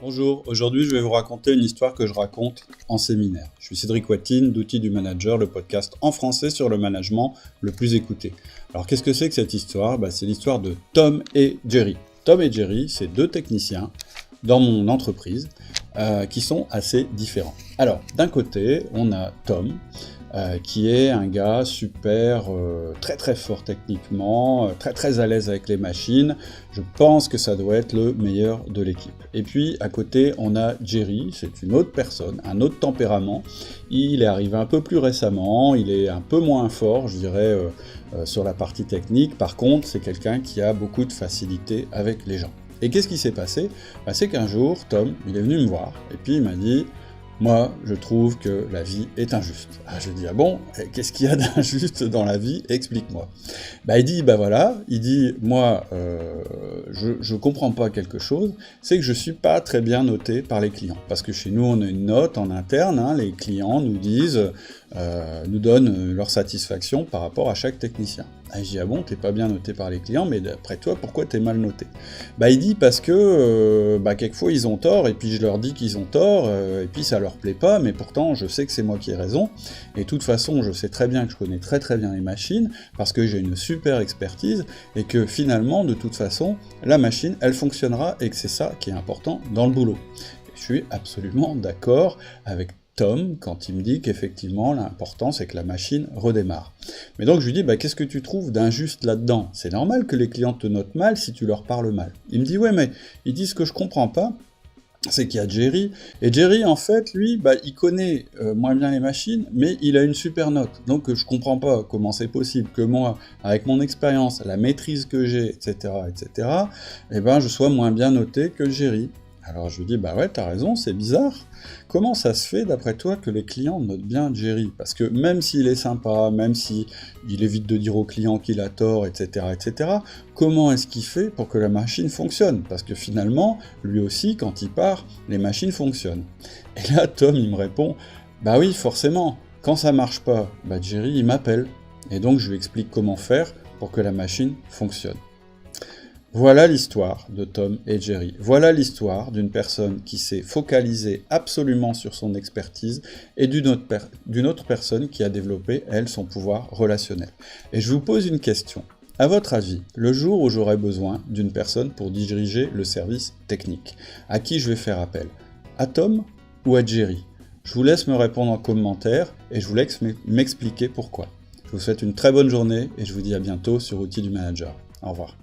Bonjour, aujourd'hui je vais vous raconter une histoire que je raconte en séminaire. Je suis Cédric Watine d'Outils du Manager, le podcast en français sur le management le plus écouté. Alors qu'est-ce que c'est que cette histoire ? C'est l'histoire de Tom et Jerry. Tom et Jerry, c'est deux techniciens dans mon entreprise qui sont assez différents. Alors d'un côté, on a Tom, qui est un gars super, très très fort techniquement, très à l'aise avec les machines. Je pense que ça doit être le meilleur de l'équipe. Et puis à côté, on a Jerry, c'est une autre personne, un autre tempérament. Il est arrivé un peu plus récemment, il est un peu moins fort, je dirais, sur la partie technique. Par contre, c'est quelqu'un qui a beaucoup de facilité avec les gens. Et qu'est-ce qui s'est passé ? C'est qu'un jour, Tom, il est venu me voir, et puis il m'a dit « Moi, je trouve que la vie est injuste. » Je lui ai dit « Ah bon ? Qu'est-ce qu'il y a d'injuste dans la vie ? Explique-moi. » Il dit « Moi, je comprends pas quelque chose, c'est que je suis pas très bien noté par les clients. » Parce que chez nous, on a une note en interne, les clients nous disent, nous donnent leur satisfaction par rapport à chaque technicien. Je dis « Ah bon, t'es pas bien noté par les clients, mais d'après toi, pourquoi t'es mal noté ?» Il dit « Parce que quelquefois ils ont tort, et puis je leur dis qu'ils ont tort, et puis ça leur plaît pas, mais pourtant je sais que c'est moi qui ai raison, et de toute façon je sais très bien que je connais très bien les machines, parce que j'ai une super expertise, et que finalement, de toute façon, la machine, elle fonctionnera, et que c'est ça qui est important dans le boulot. » Je suis absolument d'accord avec Tom quand il me dit qu'effectivement l'important c'est que la machine redémarre. Mais donc je lui dis qu'est-ce que tu trouves d'injuste là-dedans ? C'est normal que les clients te notent mal si tu leur parles mal. Il me dit ouais mais il dit ce que je comprends pas, c'est qu'il y a Jerry, et Jerry en fait lui il connaît moins bien les machines, mais il a une super note. Donc je comprends pas comment c'est possible que moi, avec mon expérience, la maîtrise que j'ai, etc., je sois moins bien noté que Jerry. Alors je lui dis, ouais, t'as raison, c'est bizarre. Comment ça se fait, d'après toi, que les clients notent bien Jerry ? Parce que même s'il est sympa, même s'il évite de dire aux clients qu'il a tort, etc., comment est-ce qu'il fait pour que la machine fonctionne ? Parce que finalement, lui aussi, quand il part, les machines fonctionnent. Et là, Tom, il me répond, oui, forcément, quand ça marche pas, Jerry, il m'appelle. Et donc, je lui explique comment faire pour que la machine fonctionne. Voilà l'histoire de Tom et Jerry. Voilà l'histoire d'une personne qui s'est focalisée absolument sur son expertise et d'une autre personne qui a développé, elle, son pouvoir relationnel. Et je vous pose une question. À votre avis, le jour où j'aurai besoin d'une personne pour diriger le service technique, à qui je vais faire appel ? À Tom ou à Jerry ? Je vous laisse me répondre en commentaire et je vous laisse m'expliquer pourquoi. Je vous souhaite une très bonne journée et je vous dis à bientôt sur Outils du Manager. Au revoir.